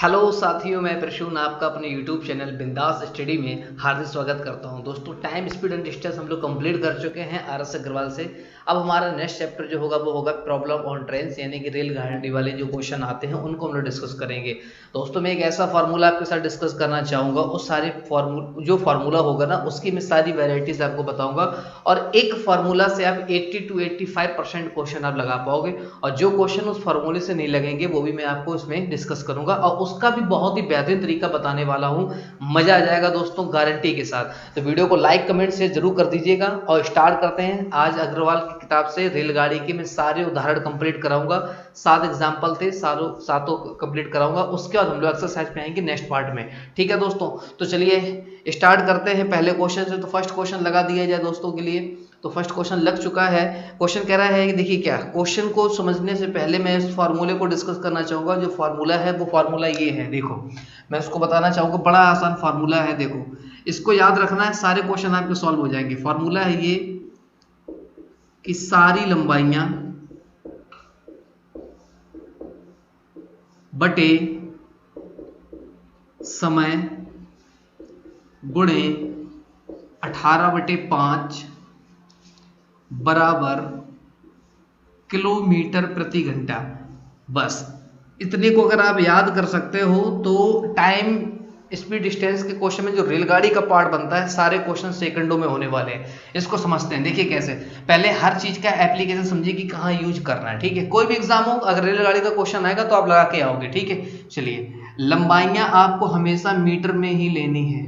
Hello साथियों, मैं प्रसून आपका अपने YouTube चैनल बिंदास स्टडी में हार्दिक स्वागत करता हूं। दोस्तों, टाइम स्पीड एंड डिस्टेंस हम लोग कंप्लीट कर चुके हैं RS अग्रवाल से। अब हमारा नेक्स्ट चैप्टर जो होगा वो होगा प्रॉब्लम ऑन ट्रेन्स, यानी कि रेलगाड़ी वाले जो क्वेश्चन आते हैं उनको हम लोग डिस्कस करेंगे। दोस्तों, मैं एक ऐसा फार्मूला आपके साथ डिस्कस करना चाहूँगा, उस सारे जो फार्मूला होगा ना उसकी मैं सारी वेराइटीज आपको बताऊँगा और एक फार्मूला से आप 80 to 85% क्वेश्चन आप लगा पाओगे। और जो क्वेश्चन उस फार्मूले से नहीं लगेंगे वो भी मैं आपको इसमें डिस्कस करूंगा और उसका भी बहुत ही बेहतरीन तरीका बताने वाला हूं। मजा आ जाएगा दोस्तों, गारंटी के साथ। तो वीडियो को लाइक कमेंट शेयर जरूर कर दीजिएगा और स्टार्ट करते हैं। आज अग्रवाल की किताब से रेलगाड़ी के मैं सारे उदाहरण कंप्लीट कराऊंगा। 7 एग्जाम्पल थे, सातों कंप्लीट कराऊंगा। उसके बाद हम लोग एक्सरसाइज पे आएंगे नेक्स्ट पार्ट में। ठीक है दोस्तों, तो चलिए स्टार्ट करते हैं पहले क्वेश्चन से। तो फर्स्ट क्वेश्चन लगा दिया जाए दोस्तों के लिए। तो फर्स्ट क्वेश्चन लग चुका है। क्वेश्चन कह रहा है कि देखिए, क्या क्वेश्चन को समझने से पहले मैं इस फार्मूले को डिस्कस करना चाहूंगा। जो फार्मूला है वो फार्मूला ये है, देखो मैं उसको बताना चाहूंगा। बड़ा आसान फार्मूला है, देखो इसको याद रखना है, सारे क्वेश्चन आपके सॉल्व हो जाएंगे। फार्मूला है ये कि सारी लंबाइयां बटे समय गुणे 18/5 बराबर किलोमीटर प्रति घंटा। बस इतने को अगर आप याद कर सकते हो तो टाइम स्पीड डिस्टेंस के क्वेश्चन में जो रेलगाड़ी का पार्ट बनता है सारे क्वेश्चन सेकंडों में होने वाले हैं। इसको समझते हैं। देखिए कैसे, पहले हर चीज का एप्लीकेशन समझिए कि कहाँ यूज करना है। ठीक है, कोई भी एग्जाम हो अगर रेलगाड़ी का क्वेश्चन आएगा तो आप लगा के आओगे। ठीक है, चलिए लंबाइयां आपको हमेशा मीटर में ही लेनी है।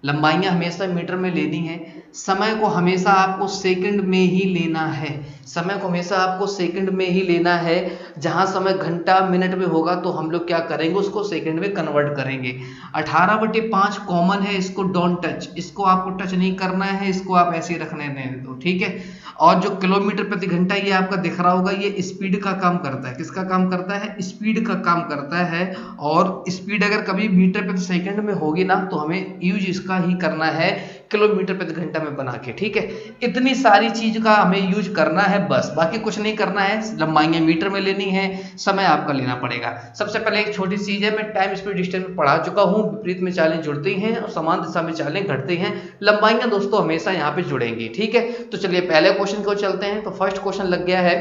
लंबाइयां हमेशा मीटर में लेनी है। समय को हमेशा आपको सेकंड में ही लेना है। समय को हमेशा आपको सेकंड में ही लेना है। जहां समय घंटा मिनट में होगा तो हम लोग क्या करेंगे, उसको सेकंड में कन्वर्ट करेंगे। 18/5 कॉमन है, इसको डोंट टच, इसको आपको टच नहीं करना है, इसको आप ऐसे ही रखने दें दो। ठीक है, और जो किलोमीटर प्रति घंटा ये आपका दिख रहा होगा, ये स्पीड का काम करता है। किसका काम करता है? स्पीड का काम करता है। और स्पीड अगर कभी मीटर प्रति सेकंड में होगी ना तो हमें यूज इसका ही करना है, किलोमीटर प्रति घंटा में बना के। ठीक है, इतनी सारी चीज का हमें यूज करना है, बस बाकी कुछ नहीं करना है। लंबाइयां मीटर में लेनी है, समय आपका लेना पड़ेगा। सबसे पहले एक छोटी चीज है, मैं टाइम स्पीड डिस्टेंस में पढ़ा चुका हूं। विपरीत में चालें जुड़ती हैं और समान दिशा में चालें घटती हैं। लंबाइयां दोस्तों हमेशा यहाँ पे जुड़ेंगी। ठीक है, तो चलिए पहले क्वेश्चन को चलते हैं। तो फर्स्ट क्वेश्चन लग गया है।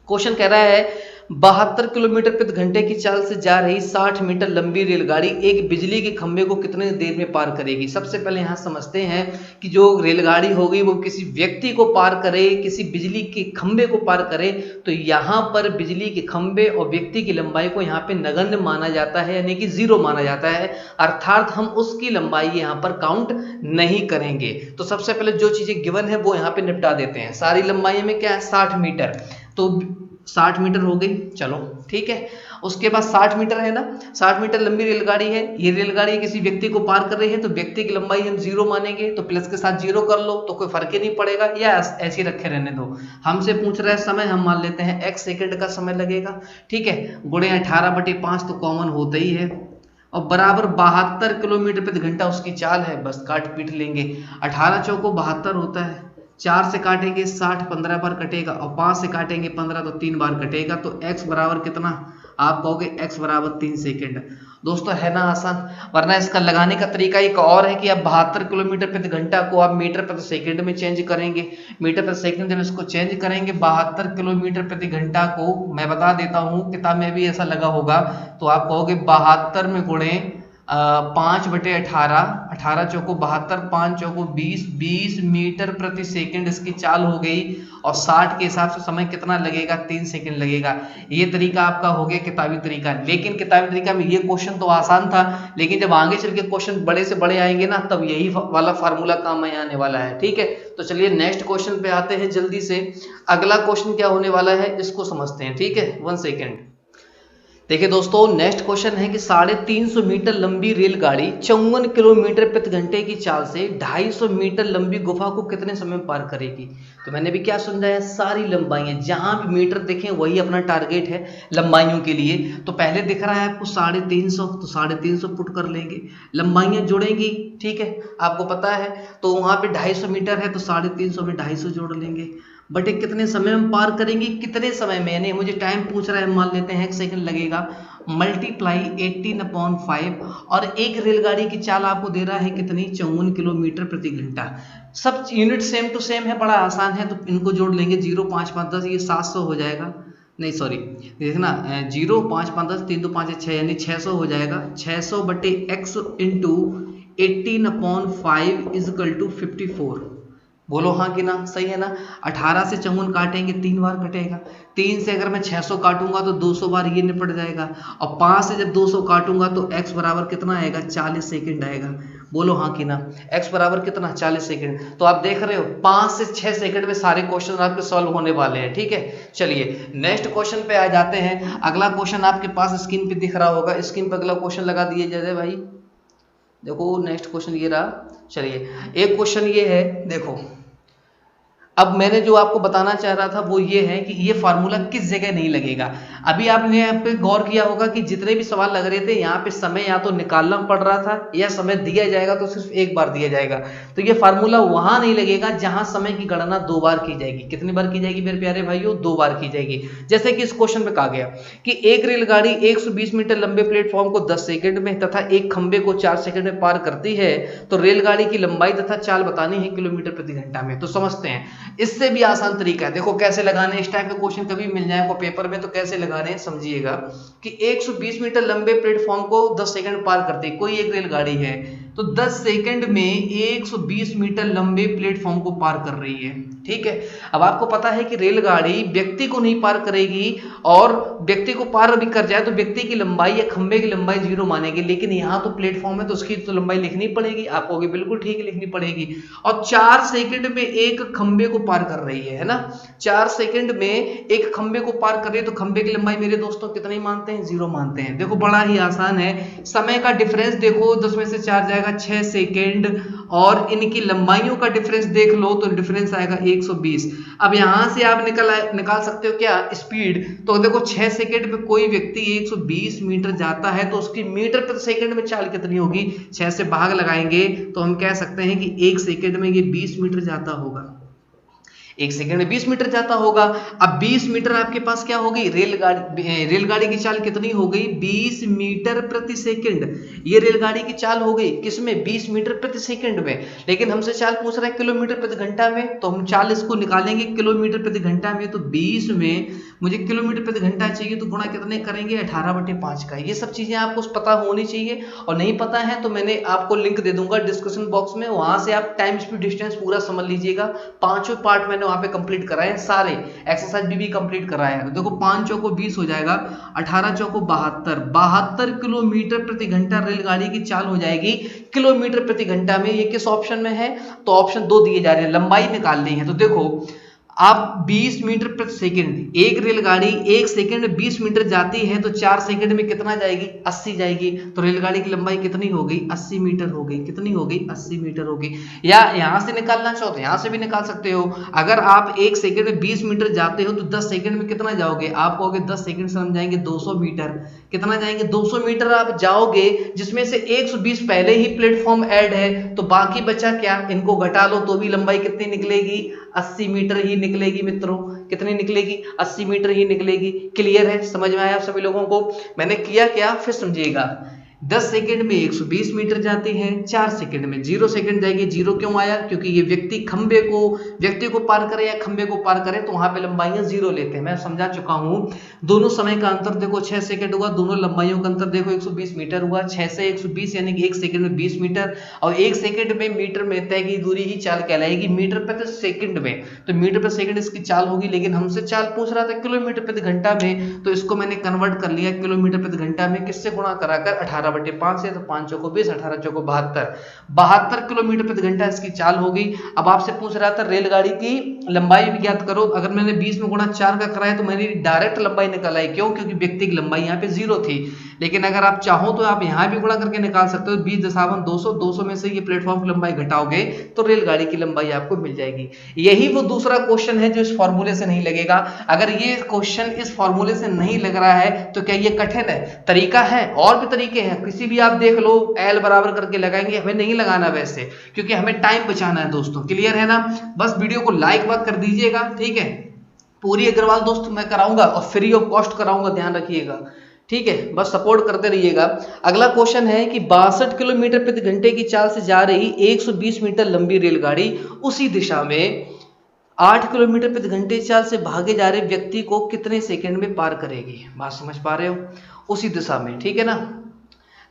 क्वेश्चन कह रहा है 72 किलोमीटर प्रति घंटे की चाल से जा रही 60 मीटर लंबी रेलगाड़ी एक बिजली के खंभे को कितने देर में पार करेगी। सबसे पहले यहाँ समझते हैं कि जो रेलगाड़ी होगी वो किसी व्यक्ति को पार करे, किसी बिजली के खंभे को पार करे। तो यहाँ पर बिजली के खंभे और व्यक्ति की लंबाई को यहाँ पे नगण्य माना जाता है, यानी कि 0 माना जाता है। अर्थात हम उसकी लंबाई यहाँ पर काउंट नहीं करेंगे। तो सबसे पहले जो चीजें गिवन है वो यहाँ पे निपटा देते हैं। सारी लंबाई में क्या है? 60 मीटर, तो 60 मीटर हो गई। चलो ठीक है, उसके बाद 60 मीटर है ना, 60 मीटर लंबी रेलगाड़ी है। ये रेलगाड़ी किसी व्यक्ति को पार कर रही है तो व्यक्ति की लंबाई हम 0 मानेंगे। तो प्लस के साथ 0 कर लो तो कोई फर्क ही नहीं पड़ेगा, या ऐसे ही रखे रहने दो। हमसे पूछ रहा है समय, हम मान लेते हैं x सेकंड का समय लगेगा। ठीक है, गुणे 18/5 तो कॉमन होता ही है, और बराबर 72 किलोमीटर प्रति घंटा उसकी चाल है। बस काट पीट लेंगे। 18 चौको 72 होता है, 4 से काटेंगे 60, 15 बार कटेगा, और 5 से काटेंगे 15 तो 3 बार कटेगा। तो x बराबर कितना? आप कहोगे x बराबर 3 सेकेंड। दोस्तों है ना आसान। वरना इसका लगाने का तरीका एक और है कि आप 72 किलोमीटर प्रति घंटा को आप मीटर प्रति सेकंड में चेंज करेंगे। मीटर प्रति सेकंड जब इसको चेंज करेंगे 72 किलोमीटर प्रति घंटा को, मैं बता देता हूँ किताब में भी ऐसा लगा होगा, तो आप कहोगे 72 में गुणे 5/18, 18 चौको 72, 5 चौको 20, 20 मीटर प्रति सेकंड इसकी चाल हो गई। और 60 के हिसाब से समय कितना लगेगा? 3 सेकंड लगेगा। ये तरीका आपका हो गया किताबी तरीका। लेकिन किताबी तरीका में ये क्वेश्चन तो आसान था, लेकिन जब आगे चल के क्वेश्चन बड़े से बड़े आएंगे ना तब यही वाला फार्मूला काम में आने वाला है। ठीक है, तो चलिए नेक्स्ट क्वेश्चन पे आते हैं जल्दी से। अगला क्वेश्चन क्या होने वाला है इसको समझते हैं। ठीक है, 1 सेकेंड। देखिए दोस्तों, नेक्स्ट क्वेश्चन है कि 350 मीटर लंबी रेलगाड़ी 54 किलोमीटर प्रति घंटे की चाल से 250 मीटर लंबी गुफा को कितने समय में पार करेगी। तो मैंने भी क्या समझाया, सारी लंबाइयां जहां भी मीटर देखें वही अपना टारगेट है लंबाइयों के लिए। तो पहले दिख रहा है आपको 350, तो 350 पुट कर लेंगे, लंबाइयां जोड़ेंगी। ठीक है, आपको पता है तो वहां पे 250 मीटर है तो 350 में 250 जोड़ लेंगे। बटे कितने समय में पार करेंगे, कितने समय में, यानी मुझे टाइम पूछ रहा है, मान लेते हैं 1 सेकंड लगेगा। मल्टीप्लाई 18/5 और एक रेलगाड़ी की चाल आपको दे रहा है कितनी 54 किलोमीटर प्रति घंटा। सब यूनिट सेम टू सेम है, बड़ा आसान है, तो इनको जोड़ लेंगे 0 5 5 10 ये 700 हो जाएगा, नहीं सॉरी देखना 0 5 5 10 3 2 5 6 यानी 600 हो जाएगा। 600 बटे x इंटू 18/5 इजकल टू 54। बोलो हाँ कि ना, सही है ना। 18 से 54 काटेंगे 3 बार कटेगा, 3 से अगर मैं 600 काटूंगा तो 200 बार ये निपट जाएगा, और 5 से जब 200 काटूंगा तो x बराबर कितना आएगा 40 सेकंड आएगा। बोलो हाँ कि ना, x बराबर कितना 40 सेकंड। तो आप देख रहे हो 5 से 6 सेकंड में सारे क्वेश्चन आपके सॉल्व होने वाले हैं। ठीक है, चलिए नेक्स्ट क्वेश्चन पे आ जाते हैं। अगला क्वेश्चन आपके पास स्क्रीन पे दिख रहा होगा, स्क्रीन पे अगला क्वेश्चन लगा दिए जाए भाई। देखो नेक्स्ट क्वेश्चन ये रहा। चलिए एक क्वेश्चन ये है, देखो अब मैंने जो आपको बताना चाह रहा था वो ये है कि ये फार्मूला किस जगह नहीं लगेगा। अभी आपने यहाँ पे गौर किया होगा कि जितने भी सवाल लग रहे थे यहाँ पे समय या तो निकालना पड़ रहा था या समय दिया जाएगा तो सिर्फ एक बार दिया जाएगा। तो ये फार्मूला वहां नहीं लगेगा जहां समय की गणना 2 बार की जाएगी। कितनी बार की जाएगी मेरे प्यारे भाइयों, 2 बार की जाएगी। जैसे कि इस क्वेश्चन में कहा गया कि एक रेलगाड़ी 120 मीटर लंबे प्लेटफॉर्म को 10 सेकंड में तथा एक खंबे को 4 सेकंड में पार करती है, तो रेलगाड़ी की लंबाई तथा चाल बतानी है किलोमीटर प्रति घंटा में। तो समझते हैं, इससे भी आसान तरीका है। देखो कैसे लगाने, इस टाइप के क्वेश्चन कभी मिल जाए आपको पेपर में तो कैसे लगाने समझिएगा कि 120 मीटर लंबे प्लेटफॉर्म को 10 सेकंड पार करती है कोई एक रेलगाड़ी है, तो 10 सेकंड में 120 मीटर लंबे प्लेटफॉर्म को पार कर रही है। ठीक है, अब आपको पता है कि रेलगाड़ी व्यक्ति को नहीं पार करेगी, और व्यक्ति को पार भी कर जाए तो व्यक्ति की लंबाई या खंबे की लंबाई 0 मानेगी, लेकिन यहाँ तो प्लेटफॉर्म है तो उसकी तो लंबाई लिखनी पड़ेगी। आप कहोगे बिल्कुल ठीक है लिखनी पड़ेगी। और 4 सेकंड में एक खंबे को पार कर रही है ना, 4 सेकंड में एक खंबे को पार कर रही है, तो खंबे की लंबाई मेरे दोस्तों कितनी मानते हैं, 0 मानते हैं। देखो बड़ा ही आसान है, समय का डिफरेंस देखो 10 में से 4 जाएगा 6 सेकंड, और इनकी लंबाइयों का डिफरेंस देख लो तो डिफरेंस आएगा 120। अब यहां से आप निकाल सकते हो क्या स्पीड। तो देखो 6 सेकंड में कोई व्यक्ति 120 मीटर जाता है तो उसकी मीटर प्रति सेकंड में चाल कितनी होगी, 6 से भाग लगाएंगे तो हम कह सकते हैं कि 1 सेकंड में ये 20 मीटर जाता होगा। 1 सेकंड में 20 मीटर जाता होगा। अब 20 मीटर आपके पास क्या होगी, रेलगाड़ी की चाल कितनी हो गई 20 मीटर प्रति सेकंड। ये रेलगाड़ी की चाल हो गई किसमें, 20 मीटर प्रति सेकंड में। लेकिन हमसे चाल पूछ रहा है किलोमीटर प्रति घंटा में, तो हम चाल इसको निकालेंगे किलोमीटर प्रति घंटा में। तो 20 में मुझे किलोमीटर प्रति घंटा चाहिए तो गुणा कितने करेंगे 18/5 का। ये सब चीजें आपको पता होनी चाहिए, और नहीं पता है तो मैंने आपको लिंक दे दूंगा डिस्क्रिप्शन बॉक्स में, वहां से आप टाइम स्पीड डिस्टेंस पूरा समझ लीजिएगा। 5 पार्ट मैंने वहां पे कंप्लीट कराए, सारे एक्सरसाइज भी कंप्लीट कराया है। देखो 5 चौको 20 हो जाएगा, 18 चौको 72 किलोमीटर प्रति घंटा रेलगाड़ी की चाल हो जाएगी किलोमीटर प्रति घंटा में। ये किस ऑप्शन में है, तो ऑप्शन 2 दिए जा रहे हैं, लंबाई निकालनी है। तो देखो आप 20 मीटर प्रति सेकंड, एक रेलगाड़ी 1 सेकंड में 20 मीटर जाती है तो 4 सेकंड में कितना जाएगी 80 जाएगी। तो रेलगाड़ी की लंबाई कितनी हो गई 80 मीटर हो गई। कितनी हो गई 80 मीटर हो गई। या यहां से निकालना चाहो तो यहां से भी निकाल सकते हो। अगर आप 1 सेकंड में 20 मीटर जाते हो तो 10 सेकंड में कितना जाओगे, आप कहोगे 10 सेकंड से हम जाएंगे 200 मीटर। कितना जाएंगे 200 मीटर आप जाओगे, जिसमें से 120 पहले ही प्लेटफॉर्म ऐड है, तो बाकी बचा क्या, इनको घटा लो तो भी लंबाई कितनी निकलेगी 80 मीटर ही निकलेगी मित्रों। कितनी निकलेगी 80 मीटर ही निकलेगी। क्लियर है, समझ में आया सभी लोगों को। मैंने किया क्या फिर समझिएगा। 10 सेकंड में 120 मीटर जाती है, 4 सेकंड में 0 सेकंड जाएगी। 0 क्यों आया, क्योंकि ये व्यक्ति को पार करे या खंबे को पार करे तो वहां पे लंबाइयां 0 लेते हैं। मैं समझा चुका हूं। दोनों समय का अंतर देखो 6 सेकंड हुआ, दोनों लंबाइयों का अंतर देखो 120 मीटर हुआ। 6 से 120 यानी कि 1 सेकंड में 20 मीटर, और 1 सेकंड में मीटर में तय की दूरी ही चाल कहलाएगी मीटर प्रति सेकंड में। तो मीटर प्रति सेकंड इसकी चाल होगी, लेकिन हमसे चाल पूछ रहा था किलोमीटर प्रति घंटा में, तो इसको मैंने कन्वर्ट कर लिया किलोमीटर प्रति घंटा में। किससे गुणा कराकर 18/5 से, तो 5 चौको 20, 18 चौको 72 किलोमीटर प्रति घंटा इसकी चाल होगी। अब आपसे पूछ रहा था रेलगाड़ी की लंबाई भी ज्ञात करो। अगर मैंने 20 में गुणा 4 का कराया तो मैंने डायरेक्ट लंबाई निकाल आई। क्यों, क्योंकि व्यक्ति की लंबाई यहाँ पे 0 थी। लेकिन अगर आप चाहो तो आप यहाँ भी गुणा करके निकाल सकते हो। 20.200 में से ये प्लेटफॉर्म की लंबाई घटाओगे तो रेलगाड़ी की लंबाई आपको मिल जाएगी। यही वो दूसरा क्वेश्चन है जो इस फॉर्मूले से नहीं लगेगा। अगर ये क्वेश्चन इस फॉर्मूले से नहीं लग रहा है तो क्या ये कठिन है, तरीका है, और भी तरीके हैं, किसी भी आप देख लो, एल बराबर करके लगाएंगे। हमें नहीं लगाना वैसे, क्योंकि हमें टाइम बचाना है दोस्तों। क्लियर है ना। बस वीडियो को लाइक कर दीजिएगा, ठीक है। पूरी अग्रवाल दोस्त मैं कराऊंगा और फ्री ऑफ कॉस्ट कराऊंगा, ध्यान रखिएगा। ठीक है, बस सपोर्ट करते रहिएगा। अगला क्वेश्चन है कि 62 किलोमीटर प्रति घंटे की चाल से जा रही 120 मीटर लंबी रेलगाड़ी उसी दिशा में 8 किलोमीटर प्रति घंटे की चाल से भागे जा रहे व्यक्ति को कितने सेकंड में पार करेगी। बात समझ पा रहे हो, उसी दिशा में, ठीक है ना।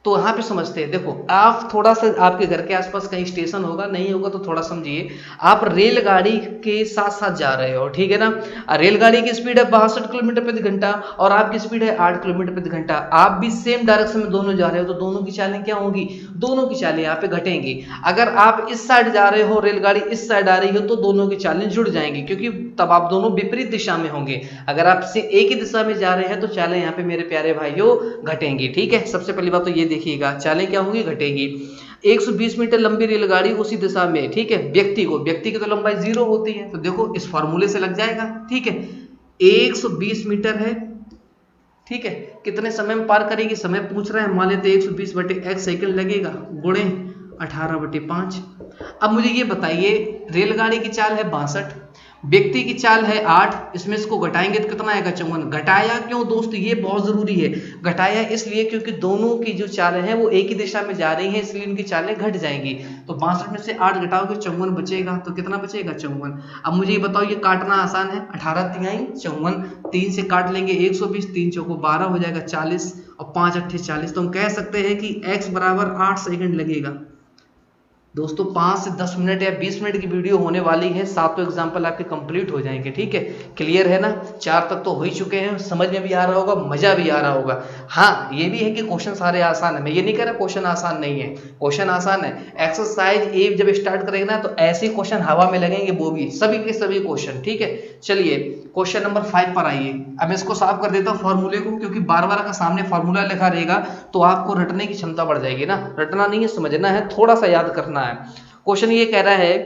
तो यहाँ पे समझते हैं, देखो आप थोड़ा सा, आपके घर के आसपास कहीं स्टेशन होगा, नहीं होगा तो थोड़ा समझिए। आप रेलगाड़ी के साथ साथ जा रहे हो, ठीक है ना। रेलगाड़ी की स्पीड है 62 किलोमीटर प्रति घंटा और आपकी स्पीड है 8 किलोमीटर प्रति घंटा। आप भी सेम डायरेक्शन में दोनों जा रहे हो, तो दोनों की चालें क्या होंगी, दोनों की चालें यहाँ पे घटेंगी। अगर आप इस साइड जा रहे हो, रेलगाड़ी इस साइड आ रही हो, तो दोनों की चालें जुड़ जाएंगी, क्योंकि तब आप दोनों विपरीत दिशा में होंगे। अगर आप एक ही दिशा में जा रहे हैं तो चालें यहाँ पे मेरे प्यारे भाइयों घटेंगी, ठीक है। सबसे पहली बात तो ये देखिएगा, चालें क्या होंगी, घटेंगी। 120 मीटर लंबी रेलगाड़ी उसी दिशा में, ठीक है। व्यक्ति की तो लंबाई 0 होती है, तो देखो इस फॉर्मूले से लग जाएगा, ठीक है। 120 मीटर है, ठीक है, कितने समय में पार करेगी, समय पूछ रहा है, मान लेते 120/x सेकंड लगेगा, गुणे 18/5। अब मुझे ये बताइए, रेलगाड़ी की चाल है 62, व्यक्ति की चाल है 8, इसमें इसको घटाएंगे तो कितना आएगा, 54। घटाया क्यों दोस्त, ये बहुत जरूरी है। घटाया इसलिए क्योंकि दोनों की जो चालें हैं वो एक ही दिशा में जा रही हैं, इसलिए उनकी चालें घट जाएंगी। तो 62 में से 8 घटाओगे 54 बचेगा, तो कितना बचेगा, 54। अब मुझे ये बताओ, ये काटना आसान है, 18 तिहाई 54, 3 से काट लेंगे 120, 3 चौको 12 हो जाएगा 40 और 5 अट्ठे 40। तो हम कह सकते हैं कि x बराबर 8 सेकंड लगेगा। दोस्तों 5 से 10 मिनट या 20 मिनट की वीडियो होने वाली है, 7 एग्जाम्पल आपके कंप्लीट हो जाएंगे, ठीक है। क्लियर है ना, 4 तक तो हो ही चुके हैं, समझ में भी आ रहा होगा, मजा भी आ रहा होगा। हाँ ये भी है कि क्वेश्चन सारे आसान है, मैं ये नहीं कह रहा क्वेश्चन आसान नहीं है, क्वेश्चन आसान है। एक्सरसाइज ए जब स्टार्ट करेंगे ना तो ऐसे क्वेश्चन हवा में लगेंगे, वो भी सभी के सभी क्वेश्चन, ठीक है। चलिए क्वेश्चन नंबर 5 पर आइए। अब इसको साफ कर देता हूँ फॉर्मूले को, क्योंकि बार बार का सामने फॉर्मूला लिखा रहेगा तो आपको रटने की क्षमता बढ़ जाएगी ना। रटना नहीं है, समझना है, थोड़ा सा याद करना है। क्वेश्चन ये कह रहा है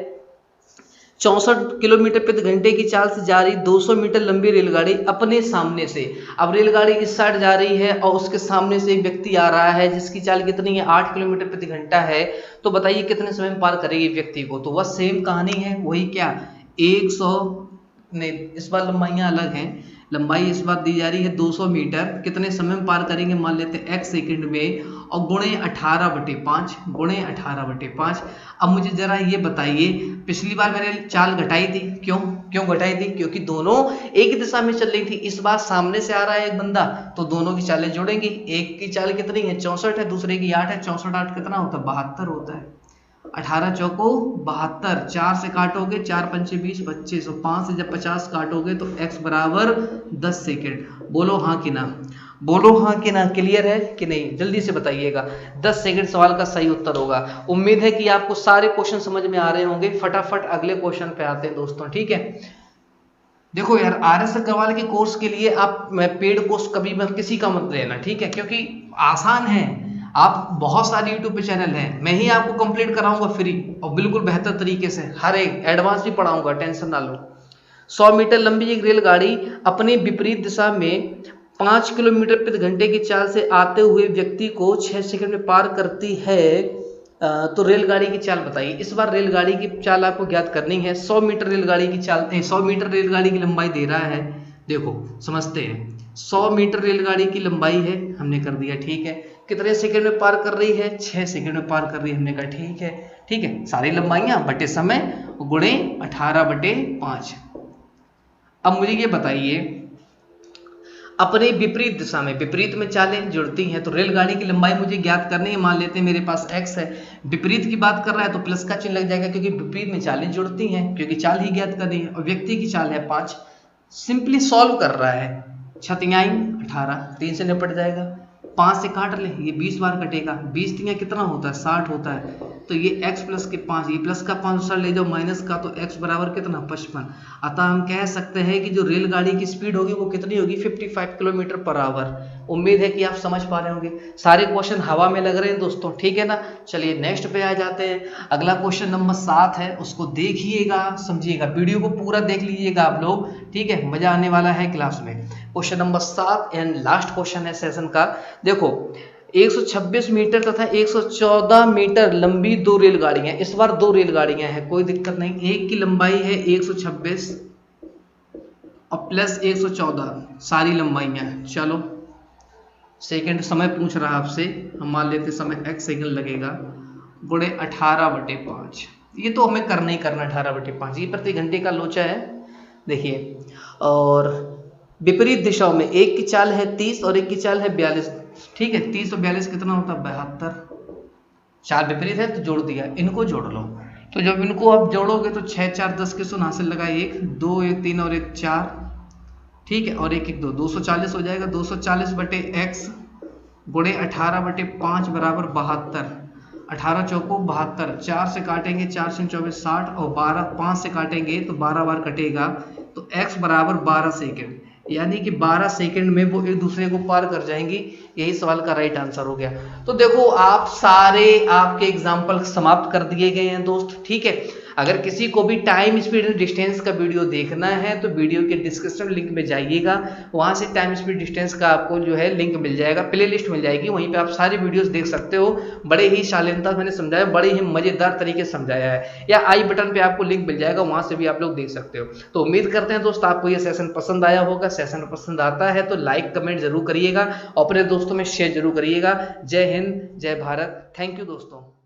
64 किलोमीटर प्रति घंटे की चाल से जा रही 200 मीटर लंबी रेलगाड़ी अपने सामने से, अब रेलगाड़ी इस साइड जा रही है और उसके सामने से एक व्यक्ति आ रहा है जिसकी चाल कितनी है, 8 किलोमीटर प्रति घंटा है। तो बताइए कितने समय में पार करेगी व्यक्ति को। तो वह सेम कहानी है, वही क्या, 100 नहीं, इस बार लंबाइयां अलग हैं, लंबाई इस बार दी जा रही है 200 मीटर, कितने समय में पार करेंगे, मान लेते हैं x सेकंड में, और गुणे 18/5, गुणे 18/5। अब मुझे जरा ये बताइए, पिछली बार मैंने चाल घटाई थी, क्यों घटाई थी, क्योंकि दोनों एक ही दिशा में चल रही थी। इस बार सामने से आ रहा है एक बंदा, तो दोनों की चालें जोड़ेंगी। एक की चाल कितनी है, 64 है, दूसरे की 8 है, 64 8 कितना होता है, 72 होता है। 18 चौको 72, 4 से काटोगे 4 पंचे 20 25, और 5 से जब 50 काटोगे तो x बराबर 10 सेकेंड। बोलो हाँ कि ना, बोलो हाँ कि ना, क्लियर है कि नहीं, जल्दी से बताइएगा। 10 सेकंड सवाल का सही उत्तर होगा। उम्मीद है कि आपको सारे क्वेश्चन समझ में आ रहे होंगे। फटाफट अगले क्वेश्चन पे आते हैं दोस्तों, ठीक है। देखो यार, RS अग्रवाल के कोर्स के लिए आप पेड कोर्स कभी मत किसी का मत लेना, ठीक है, क्योंकि आसान है। आप बहुत सारे यूट्यूब पे चैनल हैं, मैं ही आपको कंप्लीट कराऊंगा फ्री और बिल्कुल बेहतर तरीके से, हर एक एडवांस भी पढ़ाऊंगा, टेंशन ना लो। 100 मीटर लंबी एक रेलगाड़ी अपनी विपरीत दिशा में 5 किलोमीटर प्रति घंटे की चाल से आते हुए व्यक्ति को 6 सेकंड में पार करती है। तो रेलगाड़ी की चाल बताइए। इस बार रेलगाड़ी की चाल आपको ज्ञात करनी है। 100 मीटर रेलगाड़ी की चाल, 100 मीटर रेलगाड़ी की लंबाई दे रहा है, देखो समझते हैं। 100 मीटर रेलगाड़ी की लंबाई है, हमने कर दिया, ठीक है। कितने सेकंड में पार कर रही है, 6 सेकंड में पार कर रही है, हमने कहा ठीक है, ठीक है। सारी लंबाइयां बटे समय गुणे 18/5। अब मुझे ये बताइए, अपने विपरीत दिशा में, विपरीत में चालें जुड़ती हैं, तो रेलगाड़ी की लंबाई मुझे ज्ञात करनी है। मान लेते हैं मेरे पास x है, विपरीत की बात कर रहा है तो प्लस का चिन्ह लग जाएगा, क्योंकि विपरीत में चालें जुड़ती हैं, क्योंकि चाल ही ज्ञात करनी है। और व्यक्ति की चाल है 5, सिंपली सॉल्व कर रहा है। 6 तिहाई 18, 3 से निपट जाएगा, 5 से काट ले, ये 20 बार कटेगा, 20 तिहाई कितना होता है, 60 होता है। तो ये x प्लस के 5, ये प्लस का 5 ले जाओ माइनस का, तो x बराबर कितना, 55। अतः हम कह सकते हैं कि जो रेलगाड़ी की स्पीड होगी वो कितनी होगी, 55 किलोमीटर पर आवर। उम्मीद है कि आप समझ पा रहे होंगे। सारे क्वेश्चन हवा में लग रहे हैं दोस्तों, ठीक है ना। चलिए नेक्स्ट पे आ जाते हैं। अगला क्वेश्चन नंबर 7 है, उसको देखिएगा, समझिएगा, वीडियो को पूरा देख लीजिएगा आप लोग, ठीक है, मजा आने वाला है क्लास में। Question number 7 and last question है सेशन का। देखो 126 मीटर तथा 114 मीटर लंबी 2 रेलगाड़ियां, इस बार 2 रेलगाड़ियां हैं, कोई दिक्कत नहीं। एक की लंबाई है 126 और प्लस 114, सारी लंबाइयां, चलो सेकंड समय पूछ रहा है आपसे, हम मान लेते समय x सेकंड लगेगा, गुणे 18/5। ये तो हमें करना ही करना 18/5, ये प्रति घंटे का लोचा है। देखिए, और विपरीत दिशाओं में एक की चाल है 30 और एक की चाल है 42। ठीक है, 30 और 42 कितना होता है? 72। चाल विपरीत है तो जोड़ दिया, इनको जोड़ लो। तो जब इनको आप जोड़ोगे तो 6 4 10 के शून्य हासिल लगा, 1 2 1 3 और 1 4। ठीक है, और 1 1 2, 240 हो जाएगा। 240/x गुणे 18/5 बराबर 72। 18 चौको 72, 4 से काटेंगे 4 से 24 60, और 12 5 से काटेंगे तो 12 बार कटेगा, तो x बराबर 12 सेकेंड, यानी कि 12 सेकेंड में वो एक दूसरे को पार कर जाएंगी। यही सवाल का राइट आंसर हो गया। तो देखो, आप सारे आपके एग्जाम्पल समाप्त कर दिए गए हैं दोस्त। ठीक है, अगर किसी को भी टाइम स्पीड एंड डिस्टेंस का वीडियो देखना है तो वीडियो के डिस्क्रिप्शन लिंक में जाइएगा, वहां से टाइम स्पीड डिस्टेंस का आपको जो है लिंक मिल जाएगा, प्ले लिस्ट मिल जाएगी, वहीं पे आप सारी वीडियोस देख सकते हो। बड़े ही शालीनता मैंने समझाया, बड़े ही मजेदार तरीके से समझाया है, या आई बटन पे आपको लिंक मिल जाएगा, वहां से भी आप लोग देख सकते हो। तो उम्मीद करते हैं दोस्त आपको ये सेशन पसंद आया होगा। सेशन पसंद आता है तो लाइक कमेंट जरूर करिएगा और अपने दोस्तों में शेयर जरूर करिएगा। जय हिंद, जय भारत। थैंक यू दोस्तों।